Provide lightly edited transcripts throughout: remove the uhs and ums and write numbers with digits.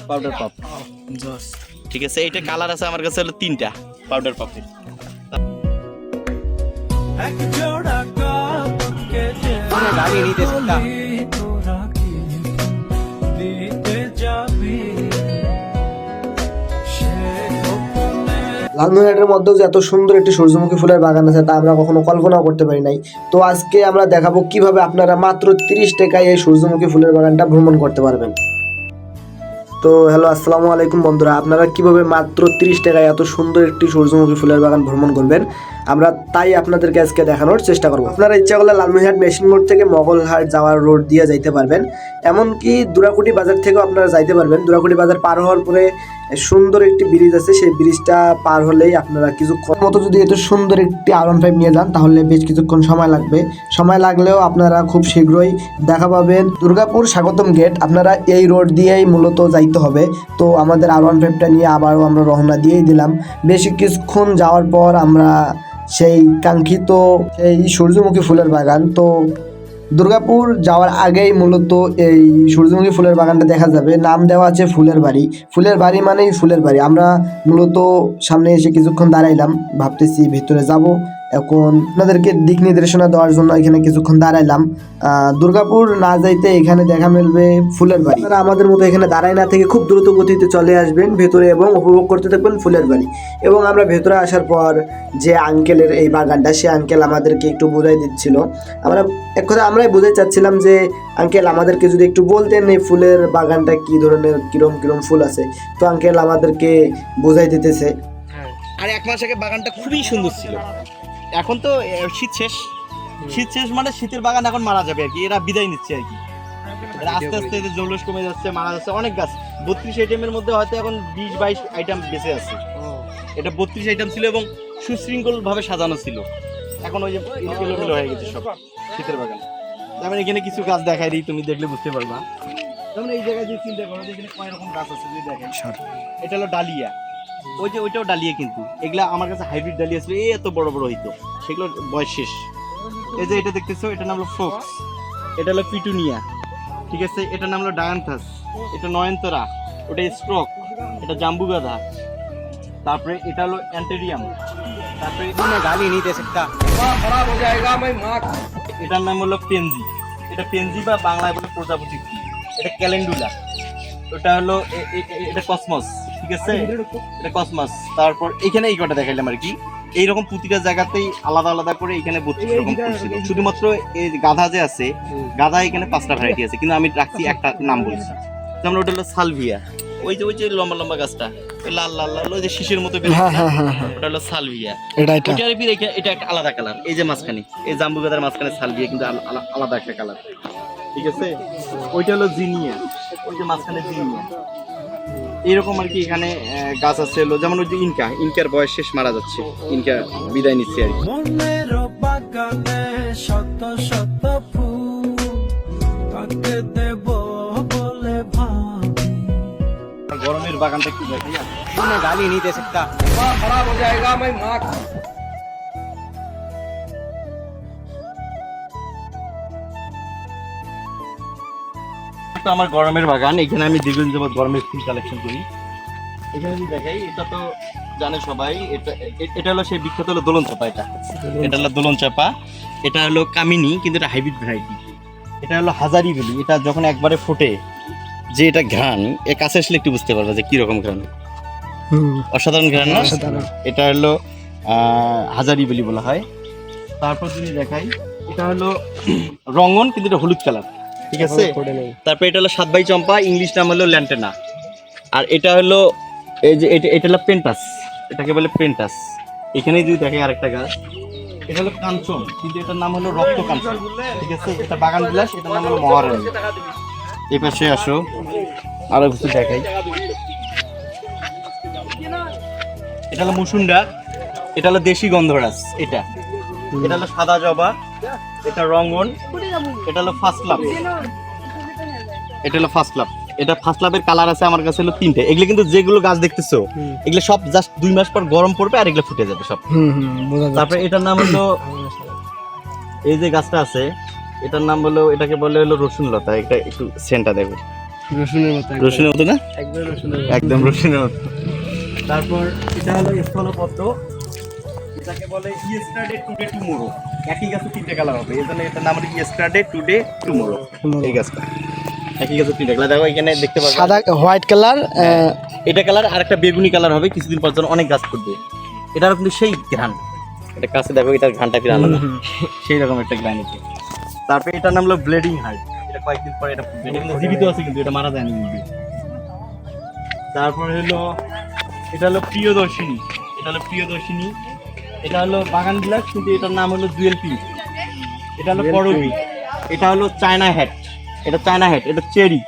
Powder পাপ ঠিক আছে। এটা কালার আছে আমার কাছে হলো 3টা পাউডার পাপের। গাড়ি নিতে सकता লালমনিরহাটের মধ্যেও যে এত সুন্দর একটি সূর্যমুখী ফুলের বাগান আছে তা আমরা কখনো কল্পনাও করতে পারি নাই। তো আজকে আমরা দেখাবো কিভাবে আপনারা মাত্র 30 টাকায় এই সূর্যমুখী ফুলের বাগানটা ভ্রমণ করতে পারবেন। তো হ্যালো, আসসালামু আলাইকুম বন্ধুরা, আপনারা কিভাবে মাত্র 30 টাকায় এত সুন্দর একটি সূর্যমুখী ফুলের বাগান ভ্রমণ করবেন আমরা তাই আপনাদেরকে আজকে দেখানোর চেষ্টা করব। আপনারা ইচ্ছা করলে লালমনিরহাট মেশিন মোড় থেকে মোগলহাট যাওয়ার রোড দিয়ে যাইতে পারবেন, এমনকি দুরাকুটি বাজার থেকেও আপনারা যাইতে পারবেন। দুরাকুটি বাজার পার হওয়ার পরে সুন্দর একটি ব্রিজ আছে, সেই ব্রিজটা পার হলেই আপনারা কিছুক্ষণ মতো যদি এত সুন্দর একটি R15 নিয়ে যান তাহলে বেশ কিছুক্ষণ সময় লাগবে। সময় লাগলেও আপনারা খুব শীঘ্রই দেখা পাবেন দুর্গাপুর স্বাগতম গেট। আপনারা এই রোড দিয়েই মূলত যাইতে হবে। তো আমাদের R15টা নিয়ে আবারও আমরা রওনা দিয়েই দিলাম। বেশি কিছুক্ষণ যাওয়ার পর আমরা সেই কাঙ্ক্ষিত সেই সূর্যমুখী ফুলের বাগান, তো দুর্গাপুর যাওয়ার আগেই মূলত এই সূর্যমুখী ফুলের বাগানটা দেখা যাবে। নাম দেওয়া আছে ফুলের বাড়ি। ফুলের বাড়ি মানেই ফুলের বাড়ি। আমরা মূলত সামনে এসে কিছুক্ষণ দাঁড়াইলাম, ভাবতেছি ভিতরে যাব। এখন আপনাদেরকে দিক নির্দেশনা দেওয়ার জন্য এখানে কিছুক্ষণ দাঁড়াইলাম। দুর্গাপুর না যাইতে এখানে দেখা মিলবে ফুলের বাড়ি। আপনারা আমাদের মতো এখানে দাঁড়ায় না থেকে খুব দ্রুত গতিতে চলে আসবেন ভেতরে এবং উপভোগ করতে থাকবেন ফুলের বাড়ি। এবং আমরা ভেতরে আসার পর যে আঙ্কেলের এই বাগানটা, সে আঙ্কেল আমাদেরকে একটু বোঝাই দিচ্ছিল। আমরা এক কথা আমরাই বোঝাই চাচ্ছিলাম যে আঙ্কেল আমাদেরকে যদি একটু বলতেন এই ফুলের বাগানটা কি ধরনের, কিরম ফুল আছে। তো আঙ্কেল আমাদেরকে বোঝাই দিতেছে। আর 1 মাস আগে বাগানটা খুবই সুন্দর ছিল। এখন তো শীত শেষ মানে শীতের বাগান এখন মারা যাবে আর কি, এরা বিদায় নিচ্ছে আর কি। আস্তে আস্তে জৌলুস কমে যাচ্ছে, মারা যাচ্ছে অনেক গাছ। 32 আইটেমের মধ্যে হয়তো এখন 20-22 আইটেম বেঁচে আছে। এটা 32 আইটেম ছিল এবং সুশৃঙ্খল ভাবে সাজানো ছিল। এখন ওই যে এলোমেলো হয়ে গেছে সব শীতের বাগান। যেমন এখানে কিছু গাছ দেখাই দিই, তুমি দেখলে বুঝতে পারবা। যেমন এই জায়গায় যে চিন্তা করো, এখানে কয় রকম গাছ আছে যদি দেখেন। এটা হলো ডালিয়া, ওই যে ওইটাও ডালিয়া, কিন্তু এগুলা আমার কাছে হাইব্রিড ডালিয়া ছিল, এত বড় বড় হইতো, সেগুলো বয়স শেষ। এই যে এটা দেখতেছো, এটার নাম হলো ফোক্স, এটা হলো পিটুনিয়া, ঠিক আছে। এটার নাম হলো ডায়ান্থাস, এটা নয়নতারা, ওটা স্ট্রক, এটা জাম্বু গাঁদা, তারপরে এটা হলো অ্যান্টেরিয়াম, তারপরে गाली नहीं दे सकता खराब हो जाएगा मैं माँ। এটার নাম হলো পেনজি, এটা পেনজি বা বাংলায় বলে প্রজাপতি। এটা ক্যালেন্ডুলা, ওটা হলো এটা কসমস, ঠিক আছে, এটা কসমস। তারপর এখানে এই কটা দেখাইলাম আর কি। এইরকম প্রতিটা জায়গাতেই আলাদা আলাদা করে এখানে 32 রকম ফুল ছিল। শুধুমাত্র এই গাধা যে আছে, গাধা এখানে 5টা ভ্যারাইটি আছে, কিন্তু আমি রাখছি একটা নাম বলছি। যেমন ওটা হলো সালভিয়া, ওই যে লম্বা লম্বা গাছটা, লাল লাল লাল ওই যে শিশের মতো, ওটা হলো সালভিয়া। এটা একটা আলাদা কালার। এই যে মাঝখানে এই জাম্বু গাদার মাঝখানে সালভিয়া, কিন্তু আলাদা একটা কালার, ঠিক আছে। ওইটা হলো জিনিয়া, ওই যে মাঝখানে জিনিয়া। এইরকম আর কি এখানে গাছ আছে। যেমন ওই যে ইনকার বয়স শেষ, মারা যাচ্ছে, ইনকা বিদায় নিচ্ছে আর কি। গরমের বাগানটা কি দেখি, गाली नहीं दे सकता खराब हो जाएगा मैं माँ। আমার গরমের বাগান, এখানে আমি দীর্ঘদিন যাবত গরমের ফুল কালেকশন করি। এখানে যদি দেখাই, এটা তো জানে সবাই, এটা হলো সেই বিখ্যাত হলো দোলন চাপা। এটা হলো দোলন চাপা, এটা হলো কামিনী, কিন্তু এটা হাইব্রিড ভ্যারাইটি। এটা হলো হাজারি বলি। এটা যখন একবারে ফোটে, যে এটা ঘ্রাণ, এর কাছে আসলে একটু বুঝতে পারবে যে কিরকম ঘ্রাণ, অসাধারণ ঘ্রাণ না। এটা হলো হাজারি বলি বলা হয়। তারপর যদি দেখাই, এটা হলো রঙন, কিন্তু এটা হলুদ কালার, ঠিক আছে। তারপরে এটা হলো 7 বাই চম্পা, ইংলিশ নাম হলো ল্যান্টেনা। আর এটা হলো এই যে এটা হলো পেন্টাস, এটাকে বলে পেন্টাস। এখানেই যদি দেখে আরেকটা গাছ, এটা হলো কাঞ্চন, কিন্তু এটার নাম হলো রক্ত কাঞ্চন, ঠিক আছে। এটা বাগান বিলাস, এটার নাম হলো মহারানী। এই পাশে আসো, আরো কিছু দেখাই। এটা হলো মুসুন্ডা, এটা হলো দেশি গন্ধরাজ। এটা হলো সাদা জবা, এটা রঙন, এটা হলো ফার্স্ট লাভ, এটা হলো ফার্স্ট লাভ। এটা ফার্স্ট লাভের কালার আছে আমার কাছে হলো 3টে। এগুলো কিন্তু যেগুলো গাছ দেখতেছো, এগুলো সব জাস্ট 2 মাস পর গরম পড়বে আর এগুলো ফুটে যাবে সব। তারপরে এটার নাম হলো, এই যে গাছটা আছে এটার নাম হলো, এটাকে বলে হলো রসুন লতা। এটা একটু সেন্টটা দেখো, রসুনের মতো রসুনের মতো না? একদম রসুনের একদম রসুনের মতো। তারপর এটা হলো স্থলপদ্ম, এটাকে বলে ইয়েস্টারডে টুডে টুমোরো। একই গাছে তিনটে কালার হবে, এই জন্য এটার নাম হলো ইয়েস্টারডে টুডে টুমোরো। এই গাছটা একই গাছে তিনটে কালার, দেখো এখানে দেখতে পাচ্ছ সাদা হোয়াইট কালার। এটা কালার আর একটা বেগুনি কালার হবে, কিছুদিন পর যখন অনেক গাছ ফুটবে। এটারও কিন্তু সেই ঘ্রাণ, এটা কাছে দেখো, এটার ঘ্রাণটা ফিরে আলাদা, সেই রকম একটা ঘ্রাণ আছে। তারপরে এটার নাম হলো ব্লিডিং হার্ট, এটা কয়েকদিন পরে এটা ফুটবে, এটা কিন্তু জীবিত আছে, কিন্তু এটা মারা যায়নি কিন্তু। তারপরে হলো এটা হলো প্রিয়দর্শিনী, এটা হলো প্রিয়দর্শিনী, এটা হলো বাগান বিলাস, কিন্তু এটার নাম হলো জুয়েল পিঙ্ক। এটা হলো করবি, এটা হলো চায়না হ্যাট, এটা চায়না হ্যাট, এটা চেরি।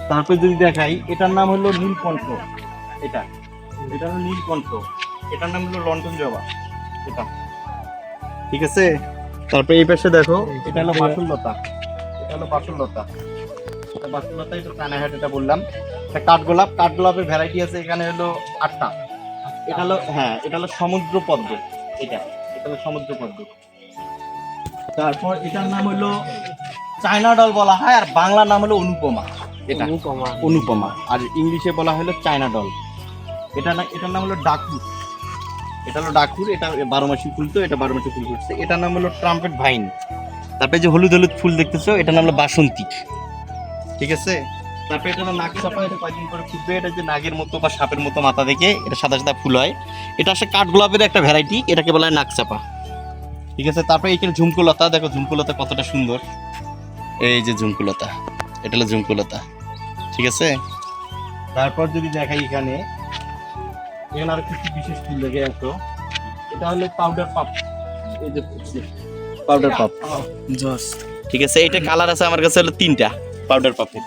তারপরে যদি দেখাই, এটার নাম হলো নীলকণ্ঠ, এটা এটা হলো নীলকণ্ঠ, এটার নাম হলো লন্ডন জবা, এটা ঠিক আছে। তারপরে এই পাশে দেখো, এটা হলো বাসুললতা, এটা হলো বাসুললতা, এটা বাসুললতা, এটা চায়না হ্যাট, এটা বললাম। এটা কাঠগোলাপ, কাঠগোলাপের ভ্যারাইটি আছে এখানে হলো 8টা। এটা হলো, হ্যাঁ, এটা হলো সমুদ্র পদ্ম, এটা এটা হলো সমুদ্র পদ্ম। তারপর এটার নাম হলো চায়না ডল বলা হয়, আর বাংলা নাম হলো অনুপমা, এটা অনুপমা, আর ইংলিশে বলা হলো চায়না ডল। এটার নাম হলো ডাকুর, এটা হলো ডাকুর, এটা 12 মাসি ফুল, তো এটা 12 মাসি ফুল ফুটছে। এটার নাম হলো ট্রাম্পেট ভাইন। তারপরে যে হলুদ হলুদ ফুল দেখতেছো, এটার নাম হলো বাসন্তী, ঠিক আছে। তারপরে এটা হলো নাগচাপা, এটা কয়েকদিন করে ফুটবে। এটা যে নাগের মতো বা সাপের মতো মাথা দেখে, এটা সাদা সাদা ফুল হয়। এটা আসলে কাঠগোলাপের একটা ভ্যারাইটি, এটাকে বলা হয় নাগচাপা, ঠিক আছে। তারপরে এখানে ঝুমকুলতা, দেখো ঝুমকুলতা কতটা সুন্দর, এই যে ঝুমকুলতা, এটা হলো ঝুমকুলতা, ঠিক আছে। তারপর যদি দেখাই এখানে আরো কিছু বিশেষ ফুল দেখে আসো, এটা হলো পাউডার পাপ, এই যে পাউডার পাপ, জস। ঠিক আছে। এটা কালার আছে আমার কাছে হলো 3টা পাউডার পাপের।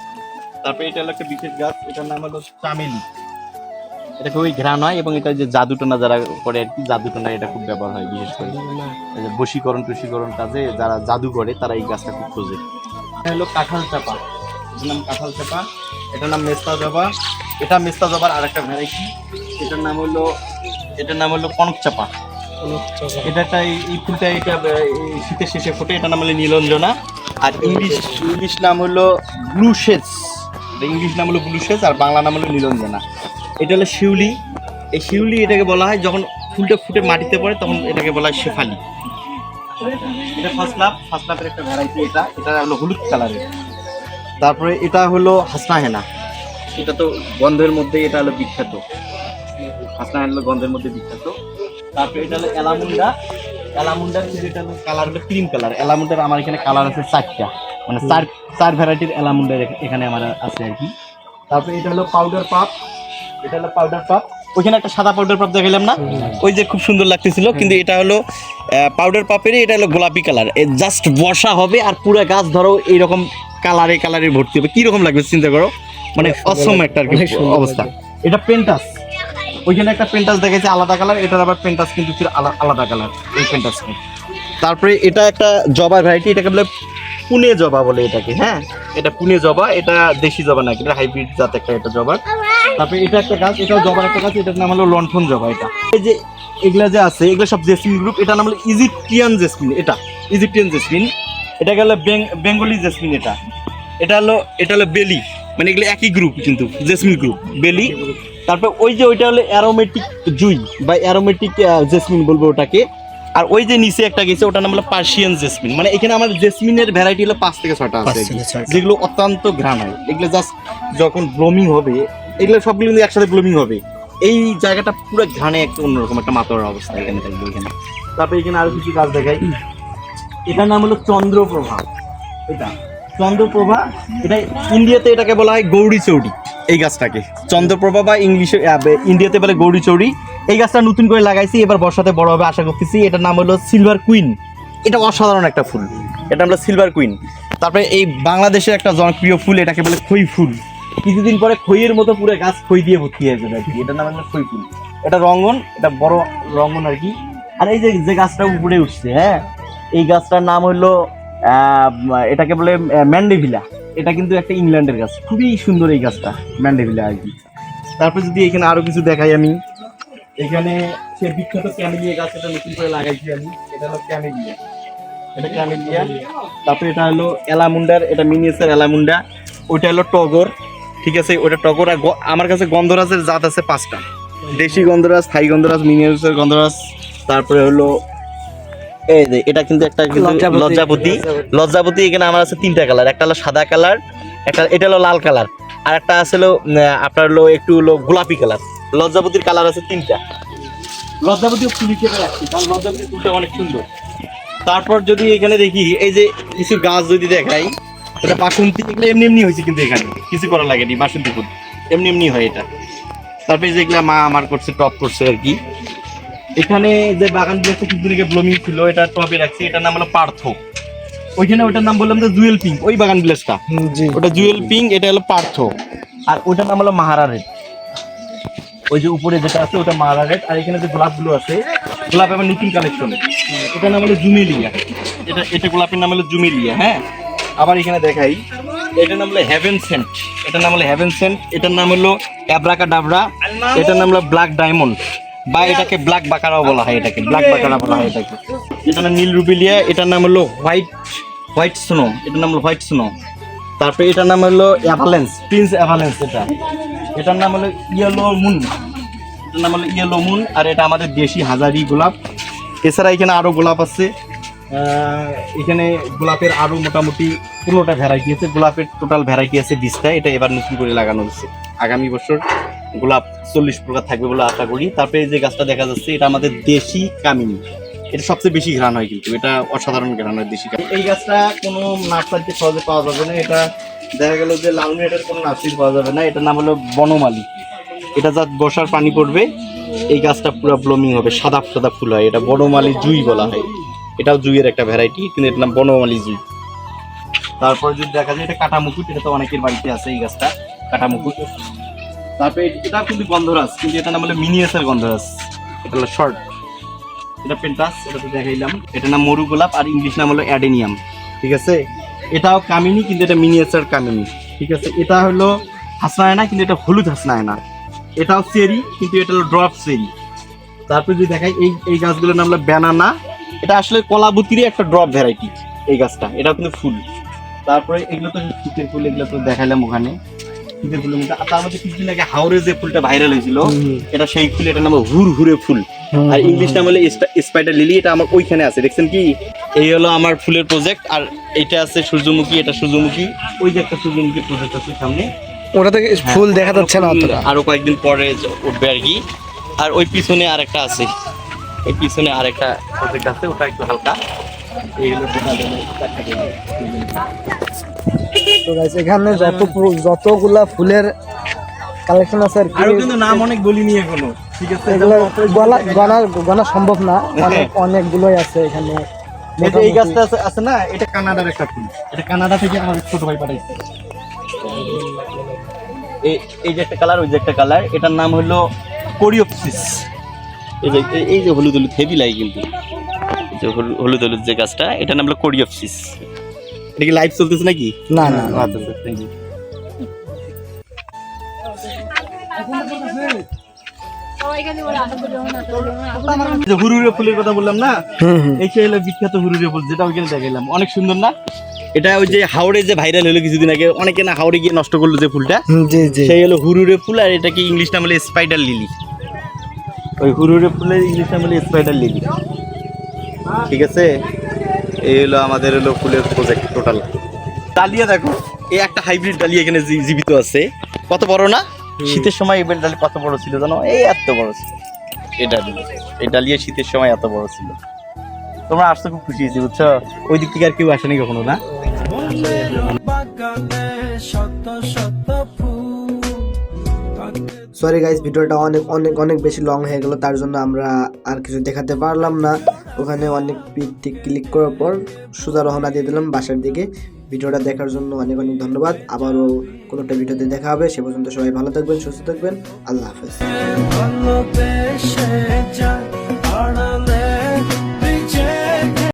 তারপরে এটা হলো একটা বিশেষ গাছ, এটার নাম হলো চামেলি, এটা খুবই ঘ্রাণ হয়, এবং এটা যে জাদুটোনা যারা করে আর কি, জাদুটোনা এটা খুব ব্যবহার হয়, বিশেষ করে এই যে বশীকরণ টুশীকরণ কাজে যারা জাদু করে তারা এই গাছটা খুব খোঁজে। এটা হলো কাঁঠাল চাপা, এটার নাম কাঁঠাল চাপা, এটার নাম মেস্তা জবা, এটা মেস্তা জবার আর একটা ভ্যারাইটি। এটার নাম হলো কনক চাপা, এটা একটা এই ফুলটা, এটা এই শীতের শেষে ফোটে, এটার নাম হলো নীলঞ্জনা। আর ইংলিশ নাম হলো ব্লুশেজ, ইংলিশ নাম হলো ব্লুশেজ, আর বাংলা নাম হলো নীলঞ্জনা। এটা হলো শিউলি, এই শিউলি এটাকে বলা হয় যখন ফুলটা ফুটে মাটিতে পড়ে, তখন এটাকে বলা হয় শেফালি। এটা ফার্স্ট লাভের একটা ভ্যারাইটি, এটা হলো হলুদ কালারের। তারপরে এটা হলো হাসনা হেনা, এটা তো গন্ধের মধ্যে এটা হলো বিখ্যাত, হাসনা হেনা হলো গন্ধের মধ্যে বিখ্যাত। তারপরে এটা হলো এলামুন্ডার কিন্তু এটা হলো কালার হলো ক্রিম কালার। এলামুন্ডার আমার এখানে কালার আছে 4টা, মানে চার ভ্যারাইটির এলামুন্ডার এখানে আমার আছে আর কি। তারপরে এটা হলো পাউডার পাপ, এটা হলো পাউডার পাপ। ওইখানে একটা সাদা পাউডার পাপ দেখালাম না, ওই যে খুব সুন্দর লাগতেছিল, কিন্তু এটা হলো পাউডার পাপেরই, এটা হলো গোলাপি কালার। জাস্ট বর্ষা হবে আর পুরো গাছ ধরো এইরকম কালারে ভর্তি হবে, কিরকম লাগবে চিন্তা করো, মানে অসম একটা আর কি অবস্থা। এটা পেন্টাস, ওইখানে একটা পেন্টাস দেখেছে আলাদা কালার, এটার আবার পেন্টাস কিন্তু আলাদা কালার, এই পেন্টাস। তারপরে এটা একটা জবা ভ্যারাইটি, এটাকে বলে পুনে জবা বলে এটাকে, হ্যাঁ, এটা পুনে জবা, এটা দেশি জবা না, এটা হাইব্রিড জাত একটা এটা জবা। তারপরে এটা একটা গাছ, এটাও জবার একটা গাছ, এটার নাম হলো লণ্ঠন জবা। এটা এই যে এগুলা যে আছে, এগুলো সব জেসমিন গ্রুপ, এটার নাম হলো ইজিপ্টিয়ান জেসমিন, এটা ইজিপ্টিয়ান জেসমিন। এটা গেল বেঙ্গলি জেসমিন, এটা হলো বেলি, মানে এগুলো একই গ্রুপ কিন্তু জেসমিন গ্রুপ, বেলি। তারপর ওই যে ওইটা হলো অ্যারোমেটিক জুই বা অ্যারোমেটিক জেসমিন বলবো ওটাকে। আর ওই যে নিচে একটা গেছে, ওটার নাম হলো পার্সিয়ান জেসমিন। মানে এখানে আমার জেসমিনের ভ্যারাইটি হলো 5 থেকে 6টা আছে, যেগুলো অত্যন্ত ঘ্রাণ হয়। এগুলো জাস্ট যখন ব্লুমিং হবে, এগুলো সবগুলো কিন্তু একসাথে ব্লুমিং হবে, এই জায়গাটা পুরো ঘ্রাণে একটা অন্যরকম একটা মাতোয়ার অবস্থা এখানে থাকবে এখানে। তারপরে এখানে আরো কিছু গাছ দেখাই, এটার নাম হলো চন্দ্রপ্রভা। এটা চন্দ্রপ্রভা, এটা ইন্ডিয়াতে এটাকে বলা হয় গৌরী চৌড়ি, এই গাছটাকে চন্দ্রপ্রভা বা ইংলিশে ইন্ডিয়াতে বলে গৌরী চৌড়ি। এই গাছটা নতুন করে লাগাইছি, এবার বর্ষাতে বড় হবে আশা করতেছি। এটার নাম হলো সিলভার কুইন, এটা অসাধারণ একটা ফুল, এটা হলো সিলভার কুইন। তারপরে এই বাংলাদেশের একটা জনপ্রিয় ফুল, এটাকে বলে খই ফুল। কিছুদিন পরে খইয়ের মতো পুরো গাছ খই দিয়ে ভর্তি হয়ে যাবে আর কি, এটার নাম হলো খই ফুল। এটা রঙ্গন, এটা বড় রঙ্গন আর কি। আর এই যে গাছটা উপরে উঠছে, হ্যাঁ, এই গাছটার নাম হলো এটাকে বলে ম্যান্ডেভিলা। এটা কিন্তু একটা ইংল্যান্ডের গাছ, খুবই সুন্দর এই গাছটা, ম্যান্ডেভিলা আর কি। তারপর যদি এখানে আরো কিছু দেখাই আমি, এখানে সে বিখ্যাত ক্যামেলিয়া গাছ, এটা নতুন করে লাগাইছি আমি, এটা হলো ক্যামেলিয়া। এটা ক্যামেলিয়া। তারপরে এটা হলো অ্যালামুন্ডার, এটা মিনিয়েচার অ্যালামুন্ডা। ওইটা হলো টগর, ঠিক আছে, ওটা টগর। আর আমার কাছে গন্ধরাজের জাত আছে 5টা, দেশি গন্ধরাজ, থাই গন্ধরাজ, মিনিয়েচার গন্ধরাজ। তারপরে হলো এই যে এটা কিন্তু একটা লজ্জাপতি। লজ্জাপতি এখানে আমার আছে 3টা কালার, একটা হলো সাদা কালার, একটা এটা হলো লাল কালার, আর একটা আছে হলো আপনার হলো একটু হলো গোলাপি কালার। লজ্জাপতির কালার আছে 3টা। লজ্জাপতিও ফুল হিসেবে রাখছি, কারণ লজ্জাপতির ফুলটা অনেক সুন্দর। তারপর যদি এখানে দেখি এই যে কিছু গাছ যদি দেখাই, এটা বাসন্তী, এগুলো এমনি এমনি হয়েছে, কিন্তু এখানে কিছু করা লাগেনি, বাসন্তী ফুল এমনি এমনি হয় এটা। তারপরে যেগুলা মা আমার করছে, টপ করছে আর কি। এখানে যে বাগান দিয়ে কিছুদিন আগে ব্লুমিং ছিল, এটা টপে রাখছি, এটার নাম হলো পার্থ। ওইখানে ওটার নাম বললাম যে জুয়েল পিঙ্ক, ওই বাগান প্লেসটা, জি। ওটা জুয়েল পিঙ্ক, এটা হলো পার্থ। আর ওটার নাম হলো মাহারা রেড। ওই যে উপরে যেটা আছে ওটা মাহারা রেড। আর এখানে যে গোলাপগুলো আছে, গোলাপ আবার নতুন কালেকশন, এটার নাম হলো জুমেলিয়া। এটা গোলাপের নাম হলো জুমেলিয়া। হ্যাঁ, আবার এখানে দেখাই, এটার নাম হলো হেভেন সেন্ট, এটার নাম হলো হেভেন সেন্ট। এটার নাম হলো অ্যাব্রাকাডাব্রা, এটার নাম হলো ব্ল্যাক ডায়মন্ড, বা এটাকে ব্ল্যাক বাকারাও বলা হয়, এটাকে ব্ল্যাক বাকারা বলা হয় এটাকে। এটার নাম নীল রুবিলিয়া, এটার নাম হলো হোয়াইট স্নো, এটার নাম হলো হোয়াইট স্নো। তারপরে এটার নাম হলো অ্যাভালেন্স, প্রিন্স অ্যাভালেন্স। এটার নাম হলো ইয়েলো মুন, এটার নাম হলো ইয়েলো মুন। আর এটা আমাদের দেশি হাজারি গোলাপ। এছাড়া এখানে আরো গোলাপ আছে, এখানে গোলাপের আরো মোটামুটি 15টা ভ্যারাইটি আছে। গোলাপের টোটাল ভ্যারাইটি আছে 20টা। এটা এবার নতুন করে লাগানো হচ্ছে, আগামী বছর গোলাপ 40 প্রকার থাকবে বলে আশা করি। তারপরে যে গাছটা দেখা যাচ্ছে, এটা আমাদের দেশি কামিনী, এটা সবচেয়ে বেশি ঘ্রাণ হয়, কিন্তু এটা অসাধারণ ঘ্রাণ হয় দেশি কামিনী। এই গাছটা কোনো নার্সারিতে সহজে পাওয়া যাবে না, এটা দেখা গেল যে লালমিয়াটের কোনো নার্সারি পাওয়া যাবে না। এটার নাম হলো বনমালী। এটা যা বর্ষার পানি পড়বে, এই গাছটা পুরো ব্লুমিং হবে, সাদা সাদা ফুল হয়। এটা বনমালী জুই বলা হয়, এটাও জুইয়ের একটা ভ্যারাইটি, কিন্তু এটার নাম বনমালী জুই। তারপর যদি দেখা যায় এটা কাটা মুকুট, এটা তো অনেকের বাড়িতে আছে এই গাছটা, কাটা মুকুট। তারপরে এটাও কিন্তু গন্ধরাজ, কিন্তু এটার নাম হলো মিনিয়েচার গন্ধরাজ, এটা হলো শর্ট। এটা পেন্টাস, এটা তো দেখাইলাম। এটার নাম মরু গোলাপ, আর ইংলিশ নাম হলো অ্যাডেনিয়াম, ঠিক আছে। এটাও কামিনী, কিন্তু এটা মিনিয়েচার কামিনী, ঠিক আছে। এটা হলো হাসনায়না, কিন্তু এটা হলুদ হাসনায়না। এটাও চেরি, কিন্তু এটা হলো ড্রপ চেরি। তারপরে যদি দেখাই এই গাছগুলোর নাম হলো ব্যানানা, এটা আসলে কলাবতীরই একটা ড্রপ ভ্যারাইটি এই গাছটা, এটাও কিন্তু ফুল। তারপরে এগুলো তো শীতের ফুল, এগুলো তো দেখাইলাম ওখানে শীতের ফুলের মধ্যে। আর তার মধ্যে কিছুদিন আগে হাওড়ে যে ফুলটা ভাইরাল হয়েছিল, এটা সেই ফুল, এটার নাম হুরহুরে ফুল, আর ইংলিশ নাম হলো স্পাইডার লিলি। এটা আমার ওইখানে আছে, দেখছেন কি, এই হলো আমার ফুলের প্রজেক্ট। আর এটা আছে সূর্যমুখী, এটা সূর্যমুখী, ওই যে একটা সূর্যমুখী প্রজেক্ট আছে সামনে, ওটা থেকে ফুল দেখা যাচ্ছে না অতটা। আরো কয়েকদিন পরে উঠবে আর কি। আর ওই পিছনে আরেকটা আছে, ওই পিছনে আরেকটা প্রজেক্ট আছে, ওটা একটু হালকা। এইগুলো তো গাইস, এখানে যতগুলা ফুলের কালেকশন আছে আর কি, আরো কিন্তু নাম অনেক বলিনি এখনো, ঠিক আছে। এগুলো গণা সম্ভব না, অনেকগুলোই আছে এখানে। এই গাছটা আছে না, এটা কানাডার একটা ফুল, এটা কানাডা থেকে আমার ছোট ভাই পাঠাইছে। এই যে একটা কালার, ওই যে একটা কালার, এটার নাম হলো কোরিওপসিস। এই যে হলুদ হলুদ হেভি লাগে, কিন্তু এই যে হলুদ হলুদ যে গাছটা, এটার নাম হলো কোরিওপসিস। এটা কি লাইভ চলতেছে নাকি? না না, আচ্ছা থ্যাংক ইউ। হুরুরে ফুলের কথা বললাম না, এই হলো বিখ্যাত হুরুরে ফুল, যেটা ওইখানে দেখাইলাম, অনেক সুন্দর না? এটা ওই যে হাওড়ে যে ভাইরাল হলো কিছুদিন আগে, অনেকে না হাওড়ে গিয়ে নষ্ট করলো যে ফুলটা, জি জি, সেই হলো হুরুরে ফুল। আর এটাকে ইংলিশ নাম হলো স্পাইডার লিলি। ওই হুরুরে ফুলের ইংলিশ নাম হলো স্পাইডার লিলি, ঠিক আছে। এই হলো আমাদের হলো ফুলের প্রজেক্ট টোটাল। ডালিয়া দেখো, এই একটা হাইব্রিড ডালিয়া এখানে জীবিত আছে, কত বড় না? শীতের সময় এই ডালিয়া কত বড় ছিল জানো? এই এত বড় ছিল এই ডালিয়া শীতের সময় এত বড় ছিল। তোমরা আসতে খুব খুশি হয়েছি, বুঝছো? ওই দিক থেকে আর কেউ আসেনি কখনো না। সরি গাইস, ভিডিওটা অনেক অনেক অনেক বেশি লং হয়ে গেল, তার জন্য আমরা আর কিছু দেখাতে পারলাম না। ওখানে অনেক পিক ক্লিক করার পর সোজা রওনা দিয়ে দিলাম বাসার দিকে। ভিডিওটা দেখার জন্য অনেক অনেক ধন্যবাদ। আবারও কোনো একটা ভিডিওতে দেখা হবে, সে পর্যন্ত সবাই ভালো থাকবেন, সুস্থ থাকবেন। আল্লাহ হাফেজ।